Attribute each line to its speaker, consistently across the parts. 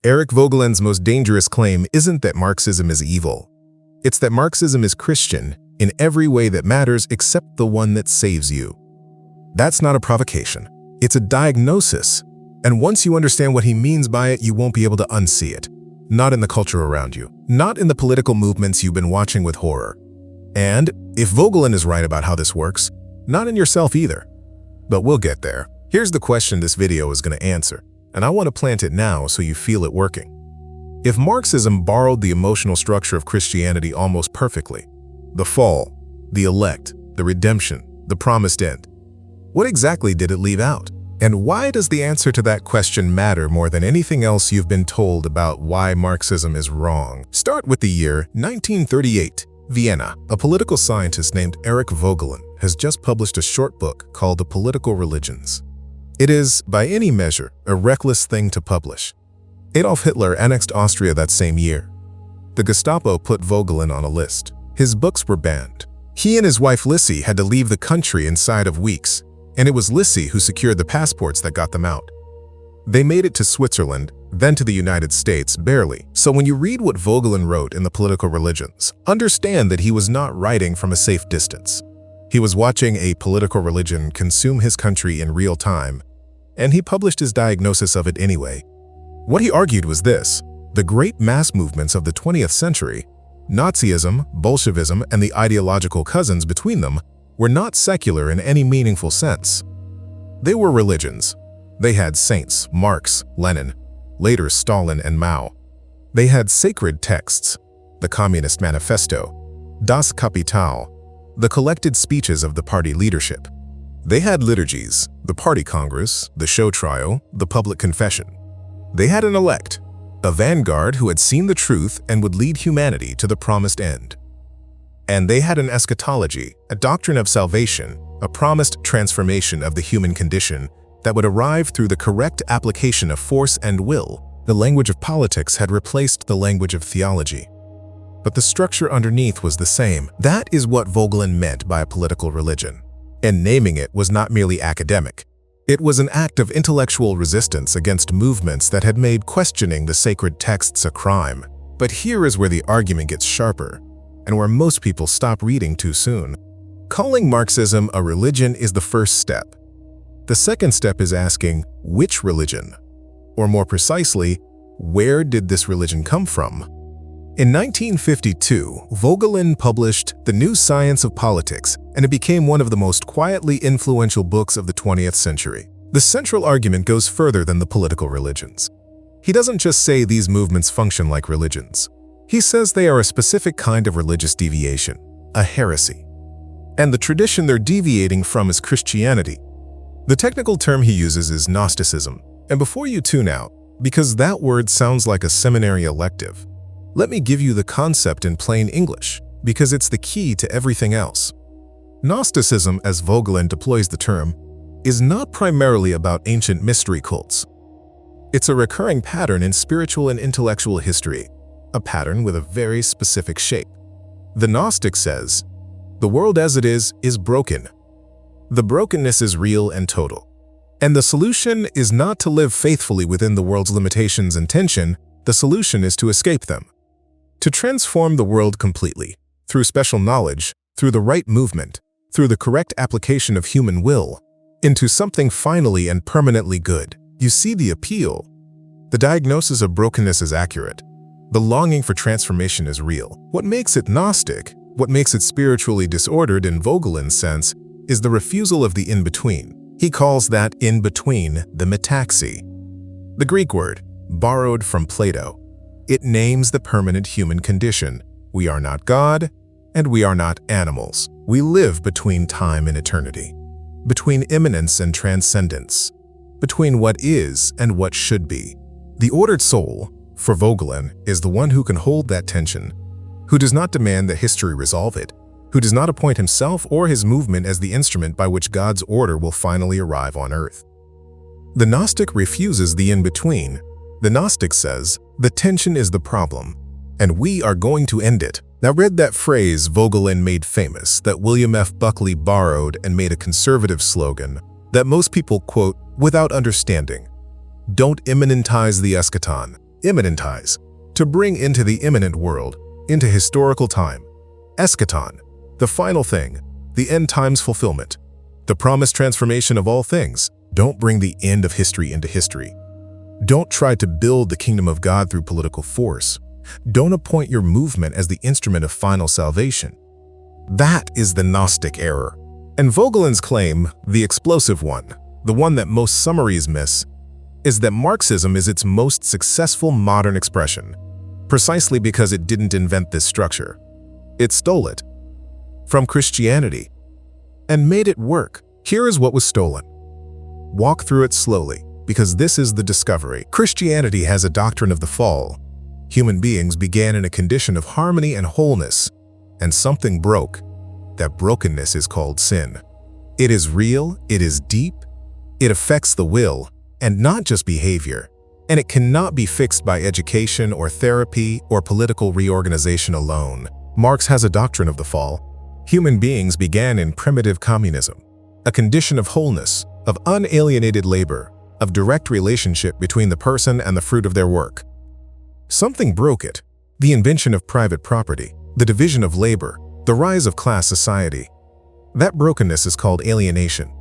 Speaker 1: Eric Voegelin's most dangerous claim isn't that Marxism is evil. It's that Marxism is Christian in every way that matters except the one that saves you. That's not a provocation. It's a diagnosis. And once you understand what he means by it, you won't be able to unsee it. Not in the culture around you. Not in the political movements you've been watching with horror. And if Voegelin is right about how this works, not in yourself either. But we'll get there. Here's the question this video is going to answer, and I want to plant it now so you feel it working. If Marxism borrowed the emotional structure of Christianity almost perfectly, the fall, the elect, the redemption, the promised end, what exactly did it leave out? And why does the answer to that question matter more than anything else you've been told about why Marxism is wrong? Start with the year 1938. Vienna. A political scientist named Eric Voegelin has just published a short book called The Political Religions. It is, by any measure, a reckless thing to publish. Adolf Hitler annexed Austria that same year. The Gestapo put Voegelin on a list. His books were banned. He and his wife Lissy had to leave the country inside of weeks, and it was Lissy who secured the passports that got them out. They made it to Switzerland, then to the United States, barely. So when you read what Voegelin wrote in The Political Religions, understand that he was not writing from a safe distance. He was watching a political religion consume his country in real time, and he published his diagnosis of it anyway. What he argued was this: the great mass movements of the 20th century, Nazism, Bolshevism, and the ideological cousins between them, were not secular in any meaningful sense. They were religions. They had saints, Marx, Lenin, later Stalin and Mao. They had sacred texts, the Communist Manifesto, Das Kapital, the collected speeches of the party leadership. They had liturgies, the party congress, the show trial, the public confession. They had an elect, a vanguard who had seen the truth and would lead humanity to the promised end. And they had an eschatology, a doctrine of salvation, a promised transformation of the human condition that would arrive through the correct application of force and will. The language of politics had replaced the language of theology. But the structure underneath was the same. That is what Voegelin meant by a political religion. And naming it was not merely academic. It was an act of intellectual resistance against movements that had made questioning the sacred texts a crime. But here is where the argument gets sharper, and where most people stop reading too soon. Calling Marxism a religion is the first step. The second step is asking, which religion? Or more precisely, where did this religion come from? In 1952, Voegelin published The New Science of Politics, and it became one of the most quietly influential books of the 20th century. The central argument goes further than the political religions. He doesn't just say these movements function like religions. He says they are a specific kind of religious deviation, a heresy. And the tradition they're deviating from is Christianity. The technical term he uses is Gnosticism. And before you tune out, because that word sounds like a seminary elective, let me give you the concept in plain English, because it's the key to everything else. Gnosticism, as Voegelin deploys the term, is not primarily about ancient mystery cults. It's a recurring pattern in spiritual and intellectual history, a pattern with a very specific shape. The Gnostic says, the world as it is broken. The brokenness is real and total. And the solution is not to live faithfully within the world's limitations and tension. The solution is to escape them. To transform the world completely, through special knowledge, through the right movement, through the correct application of human will, into something finally and permanently good. You see the appeal. The diagnosis of brokenness is accurate. The longing for transformation is real. What makes it Gnostic, what makes it spiritually disordered in Voegelin's sense, is the refusal of the in-between. He calls that in-between the metaxy. The Greek word, borrowed from Plato. It names the permanent human condition. We are not God, and we are not animals. We live between time and eternity, between immanence and transcendence, between what is and what should be. The ordered soul, for Voegelin, is the one who can hold that tension, who does not demand that history resolve it, who does not appoint himself or his movement as the instrument by which God's order will finally arrive on earth. The Gnostic refuses the in-between. The Gnostic says, the tension is the problem, and we are going to end it. Now read that phrase Voegelin made famous, that William F. Buckley borrowed and made a conservative slogan, that most people quote without understanding. Don't immanentize the eschaton. immanentize, to bring into the immanent world, into historical time. Eschaton, the final thing, the end times fulfillment, the promised transformation of all things. Don't bring the end of history into history. Don't try to build the kingdom of God through political force. Don't appoint your movement as the instrument of final salvation. That is the Gnostic error. And Voegelin's claim, the explosive one, the one that most summaries miss, is that Marxism is its most successful modern expression, precisely because it didn't invent this structure. It stole it from Christianity and made it work. Here is what was stolen. Walk through it slowly, because this is the discovery. Christianity has a doctrine of the fall. Human beings began in a condition of harmony and wholeness, and something broke. That brokenness is called sin. It is real, it is deep, it affects the will, and not just behavior, and it cannot be fixed by education or therapy or political reorganization alone. Marx has a doctrine of the fall. Human beings began in primitive communism, a condition of wholeness, of unalienated labor, of direct relationship between the person and the fruit of their work. Something broke it, the invention of private property, the division of labor, the rise of class society. That brokenness is called alienation.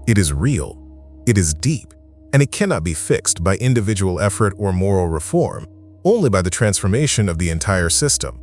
Speaker 1: It is real, it is deep, and it cannot be fixed by individual effort or moral reform, only by the transformation of the entire system.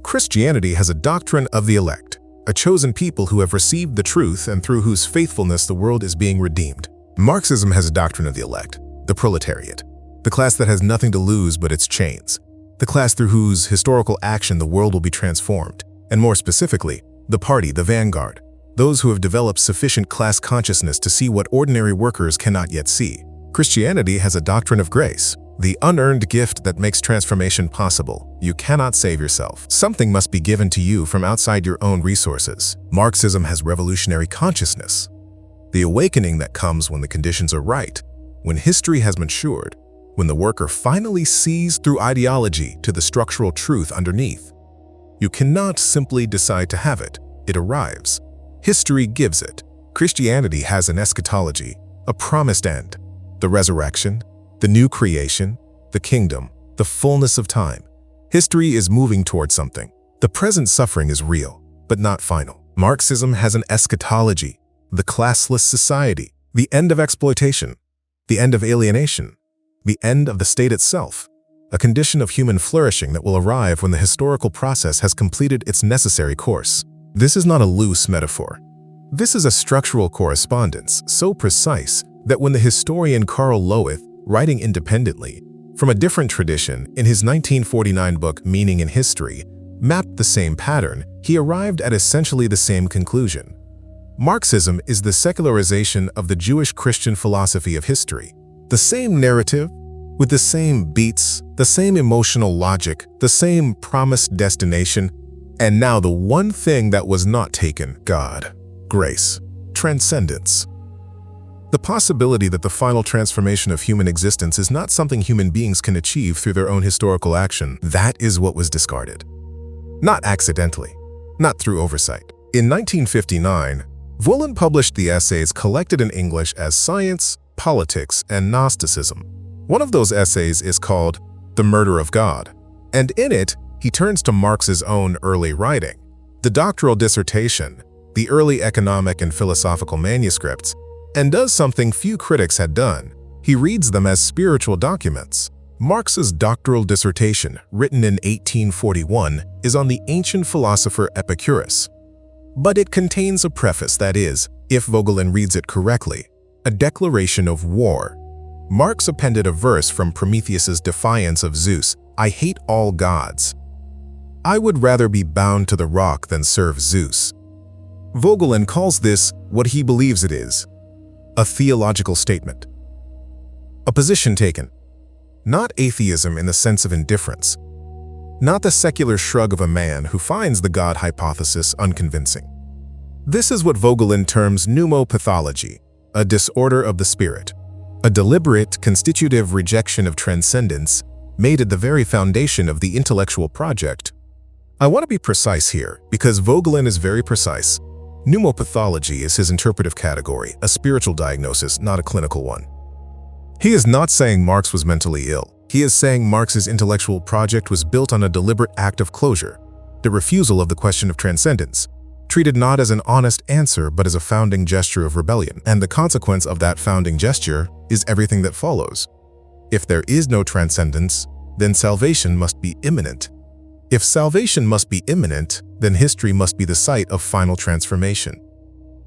Speaker 1: Christianity has a doctrine of the elect, a chosen people who have received the truth and through whose faithfulness the world is being redeemed. Marxism has a doctrine of the elect, the proletariat, the class that has nothing to lose but its chains, the class through whose historical action the world will be transformed, and more specifically, the party, the vanguard, those who have developed sufficient class consciousness to see what ordinary workers cannot yet see. Christianity has a doctrine of grace, the unearned gift that makes transformation possible. You cannot save yourself. Something must be given to you from outside your own resources. Marxism has revolutionary consciousness, the awakening that comes when the conditions are right, when history has matured, when the worker finally sees through ideology to the structural truth underneath. You cannot simply decide to have it. It arrives. History gives it. Christianity has an eschatology, a promised end, the resurrection, the new creation, the kingdom, the fullness of time. History is moving towards something. The present suffering is real, but not final. Marxism has an eschatology, the classless society, the end of exploitation, the end of alienation, the end of the state itself, a condition of human flourishing that will arrive when the historical process has completed its necessary course. This is not a loose metaphor. This is a structural correspondence so precise that when the historian Karl Lowith, writing independently from a different tradition in his 1949 book Meaning in History, mapped the same pattern, he arrived at essentially the same conclusion. Marxism is the secularization of the Jewish-Christian philosophy of history. The same narrative, with the same beats, the same emotional logic, the same promised destination, and now the one thing that was not taken: God, grace, transcendence. The possibility that the final transformation of human existence is not something human beings can achieve through their own historical action, that is what was discarded. Not accidentally, not through oversight. In 1959, Voegelin published the essays collected in English as Science, Politics, and Gnosticism. One of those essays is called The Murder of God, and in it, he turns to Marx's own early writing, the doctoral dissertation, the early economic and philosophical manuscripts, and does something few critics had done. He reads them as spiritual documents. Marx's doctoral dissertation, written in 1841, is on the ancient philosopher Epicurus. But it contains a preface that is, if Voegelin reads it correctly, a declaration of war. Marx appended a verse from Prometheus's defiance of Zeus, "I hate all gods. I would rather be bound to the rock than serve Zeus." Voegelin calls this what he believes it is, a theological statement, a position taken, not atheism in the sense of indifference, not the secular shrug of a man who finds the God hypothesis unconvincing. This is what Voegelin terms pneumopathology, a disorder of the spirit, a deliberate, constitutive rejection of transcendence made at the very foundation of the intellectual project. I want to be precise here, because Voegelin is very precise. Pneumopathology is his interpretive category, a spiritual diagnosis, not a clinical one. He is not saying Marx was mentally ill. He is saying Marx's intellectual project was built on a deliberate act of closure, the refusal of the question of transcendence, treated not as an honest answer but as a founding gesture of rebellion. And the consequence of that founding gesture is everything that follows. If there is no transcendence, then salvation must be imminent. If salvation must be imminent, then history must be the site of final transformation.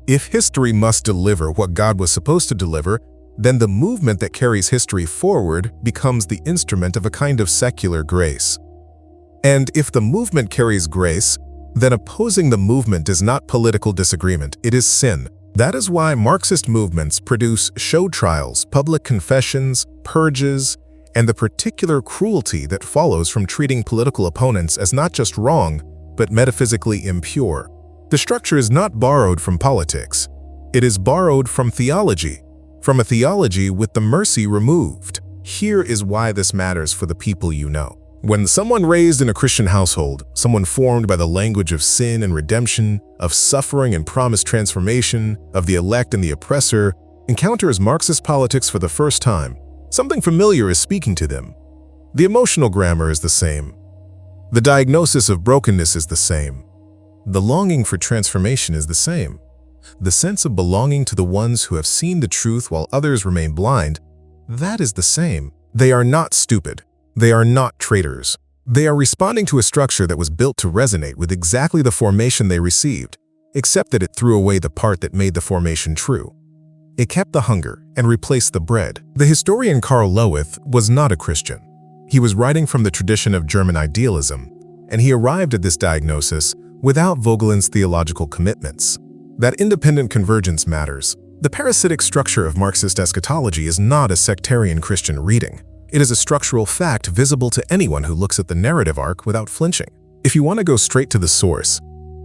Speaker 1: If history must deliver what God was supposed to deliver, then the movement that carries history forward becomes the instrument of a kind of secular grace. And if the movement carries grace, then opposing the movement is not political disagreement, it is sin. That is why Marxist movements produce show trials, public confessions, purges, and the particular cruelty that follows from treating political opponents as not just wrong, but metaphysically impure. The structure is not borrowed from politics. It is borrowed from theology, from a theology with the mercy removed. Here is why this matters for the people you know. When someone raised in a Christian household, someone formed by the language of sin and redemption, of suffering and promised transformation, of the elect and the oppressor, encounters Marxist politics for the first time, something familiar is speaking to them. The emotional grammar is the same. The diagnosis of brokenness is the same. The longing for transformation is the same. The sense of belonging to the ones who have seen the truth while others remain blind, that is the same. They are not stupid. They are not traitors. They are responding to a structure that was built to resonate with exactly the formation they received, except that it threw away the part that made the formation true. It kept the hunger and replaced the bread. The historian Karl Lowith was not a Christian. He was writing from the tradition of German idealism, and he arrived at this diagnosis without Voegelin's theological commitments. That independent convergence matters. The parasitic structure of Marxist eschatology is not a sectarian Christian reading. It is a structural fact visible to anyone who looks at the narrative arc without flinching. If you want to go straight to the source,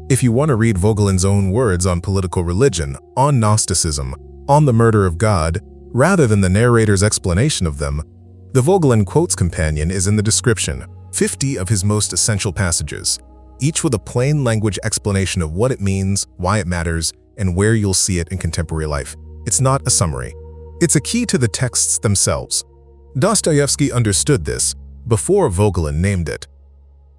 Speaker 1: if you want to read Voegelin's own words on political religion, on Gnosticism, on the murder of God, rather than the narrator's explanation of them, the Voegelin Quotes Companion is in the description, 50 of his most essential passages, each with a plain language explanation of what it means, why it matters, and where you'll see it in contemporary life. It's not a summary. It's a key to the texts themselves. Dostoevsky understood this before Voegelin named it.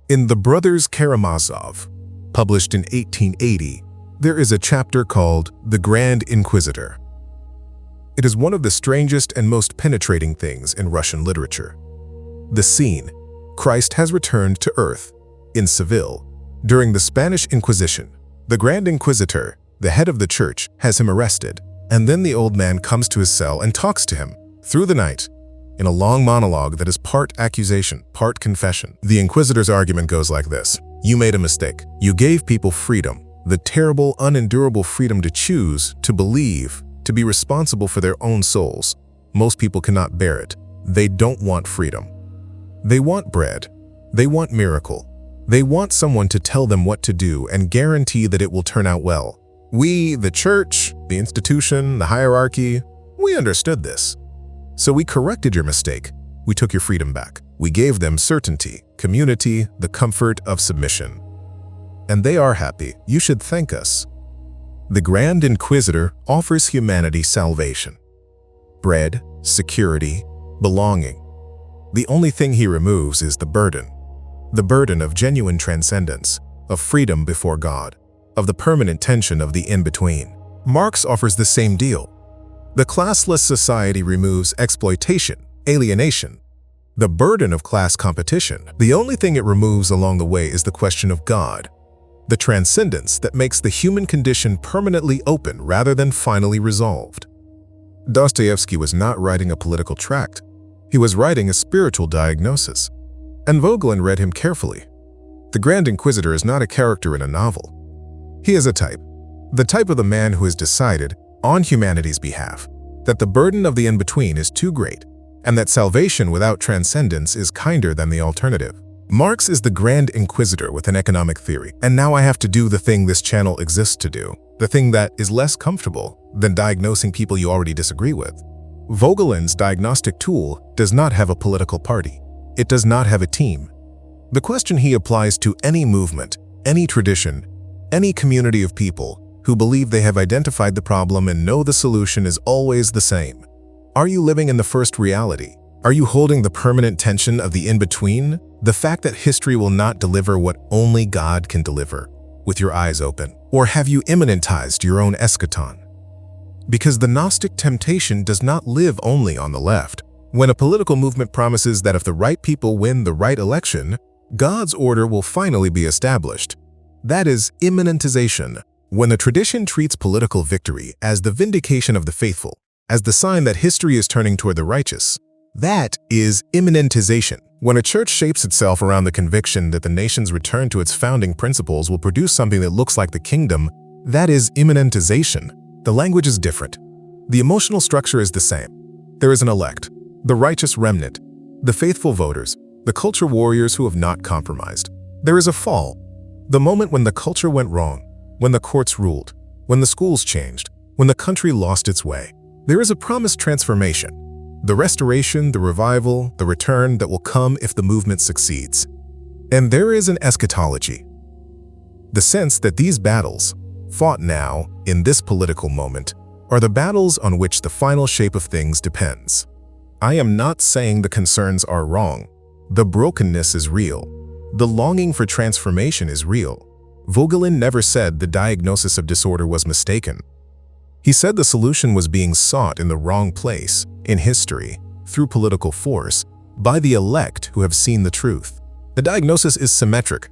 Speaker 1: In The Brothers Karamazov, published in 1880, there is a chapter called The Grand Inquisitor. It is one of the strangest and most penetrating things in Russian literature. The scene: Christ has returned to earth, in Seville. During the Spanish Inquisition, the Grand Inquisitor, the head of the church, has him arrested, and then the old man comes to his cell and talks to him, through the night, in a long monologue that is part accusation, part confession. The Inquisitor's argument goes like this: you made a mistake. You gave people freedom, the terrible, unendurable freedom to choose, to believe, to be responsible for their own souls. Most people cannot bear it. They don't want freedom. They want bread. They want miracle. They want someone to tell them what to do and guarantee that it will turn out well. We, the church, the institution, the hierarchy, we understood this. So we corrected your mistake. We took your freedom back. We gave them certainty, community, the comfort of submission. And they are happy. You should thank us. The Grand Inquisitor offers humanity salvation, bread, security, belonging. The only thing he removes is the burden of genuine transcendence, of freedom before God, of the permanent tension of the in-between. Marx offers the same deal. The classless society removes exploitation, alienation, the burden of class competition. The only thing it removes along the way is the question of God, the transcendence that makes the human condition permanently open rather than finally resolved. Dostoevsky was not writing a political tract. He was writing a spiritual diagnosis, and Voegelin read him carefully. The Grand Inquisitor is not a character in a novel. He is a type, the type of the man who has decided, on humanity's behalf, that the burden of the in-between is too great, and that salvation without transcendence is kinder than the alternative. Marx is the Grand Inquisitor with an economic theory, and now I have to do the thing this channel exists to do, the thing that is less comfortable than diagnosing people you already disagree with. Voegelin's diagnostic tool does not have a political party. It does not have a team. The question he applies to any movement, any tradition, any community of people who believe they have identified the problem and know the solution is always the same. Are you living in the first reality, Are you holding the permanent tension of the in-between? The fact that history will not deliver what only God can deliver, with your eyes open? Or have you immanentized your own eschaton? Because the Gnostic temptation does not live only on the left. When a political movement promises that if the right people win the right election, God's order will finally be established. That is immanentization. When the tradition treats political victory as the vindication of the faithful, as the sign that history is turning toward the righteous, that is immanentization. When a church shapes itself around the conviction that the nation's return to its founding principles will produce something that looks like the kingdom, that is immanentization. The language is different. The emotional structure is the same. There is an elect, the righteous remnant, the faithful voters, the culture warriors who have not compromised. There is a fall, the moment when the culture went wrong, when the courts ruled, when the schools changed, when the country lost its way. There is a promised transformation, the restoration, the revival, the return that will come if the movement succeeds. And there is an eschatology, the sense that these battles, fought now, in this political moment, are the battles on which the final shape of things depends. I am not saying the concerns are wrong. The brokenness is real. The longing for transformation is real. Voegelin never said the diagnosis of disorder was mistaken. He said the solution was being sought in the wrong place, in history, through political force, by the elect who have seen the truth. The diagnosis is symmetric.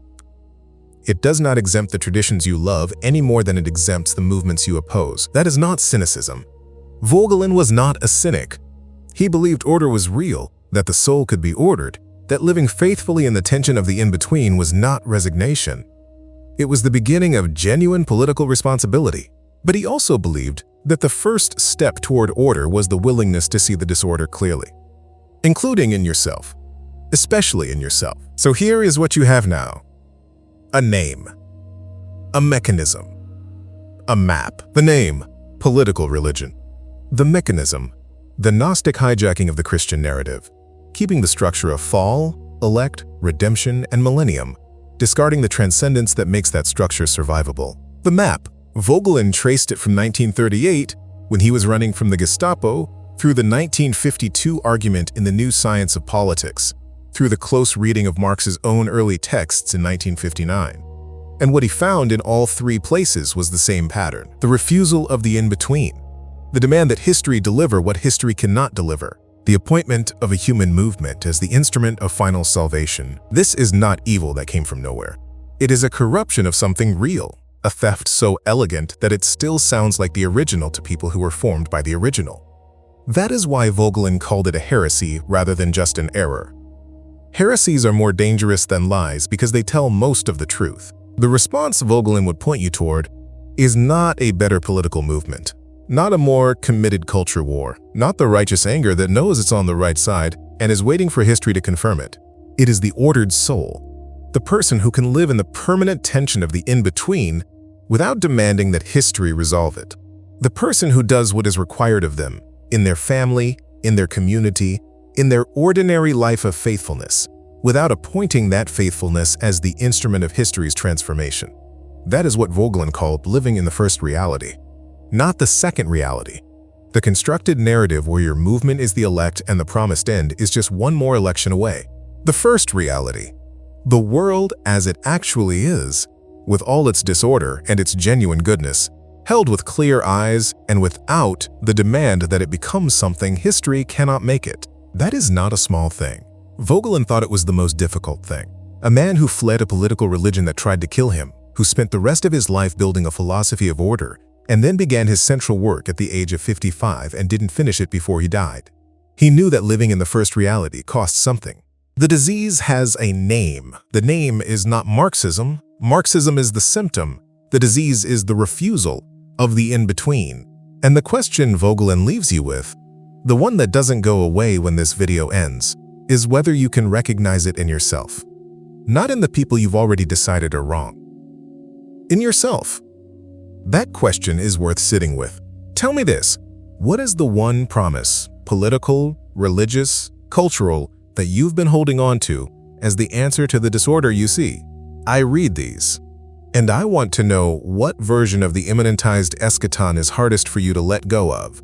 Speaker 1: It does not exempt the traditions you love any more than it exempts the movements you oppose. That is not cynicism. Voegelin was not a cynic. He believed order was real, that the soul could be ordered, that living faithfully in the tension of the in-between was not resignation. It was the beginning of genuine political responsibility. But he also believed that the first step toward order was the willingness to see the disorder clearly, including in yourself, especially in yourself. So here is what you have now. A name, a mechanism, a map. The name, political religion. The mechanism, the Gnostic hijacking of the Christian narrative, keeping the structure of fall, elect, redemption, and millennium, discarding the transcendence that makes that structure survivable. The map, Voegelin traced it from 1938, when he was running from the Gestapo, through the 1952 argument in the New Science of Politics, through the close reading of Marx's own early texts in 1959. And what he found in all three places was the same pattern: the refusal of the in-between, the demand that history deliver what history cannot deliver, the appointment of a human movement as the instrument of final salvation. This is not evil that came from nowhere. It is a corruption of something real, a theft so elegant that it still sounds like the original to people who were formed by the original. That is why Voegelin called it a heresy rather than just an error. Heresies are more dangerous than lies because they tell most of the truth. The response Voegelin would point you toward is not a better political movement, not a more committed culture war, not the righteous anger that knows it's on the right side and is waiting for history to confirm it. It is the ordered soul, the person who can live in the permanent tension of the in-between without demanding that history resolve it. The person who does what is required of them, in their family, in their community, in their ordinary life of faithfulness, without appointing that faithfulness as the instrument of history's transformation. That is what Voegelin called living in the first reality, not the second reality. The constructed narrative where your movement is the elect and the promised end is just one more election away. The first reality, the world as it actually is, with all its disorder and its genuine goodness, held with clear eyes and without the demand that it becomes something history cannot make it. That is not a small thing. Voegelin thought it was the most difficult thing. A man who fled a political religion that tried to kill him, who spent the rest of his life building a philosophy of order, and then began his central work at the age of 55 and didn't finish it before he died. He knew that living in the first reality costs something. The disease has a name. The name is not Marxism. Marxism is the symptom. The disease is the refusal of the in-between. And the question Voegelin leaves you with, the one that doesn't go away when this video ends, is whether you can recognize it in yourself. Not in the people you've already decided are wrong. In yourself. That question is worth sitting with. Tell me this, what is the one promise, political, religious, cultural, that you've been holding on to as the answer to the disorder you see? I read these, and I want to know what version of the immanentized eschaton is hardest for you to let go of.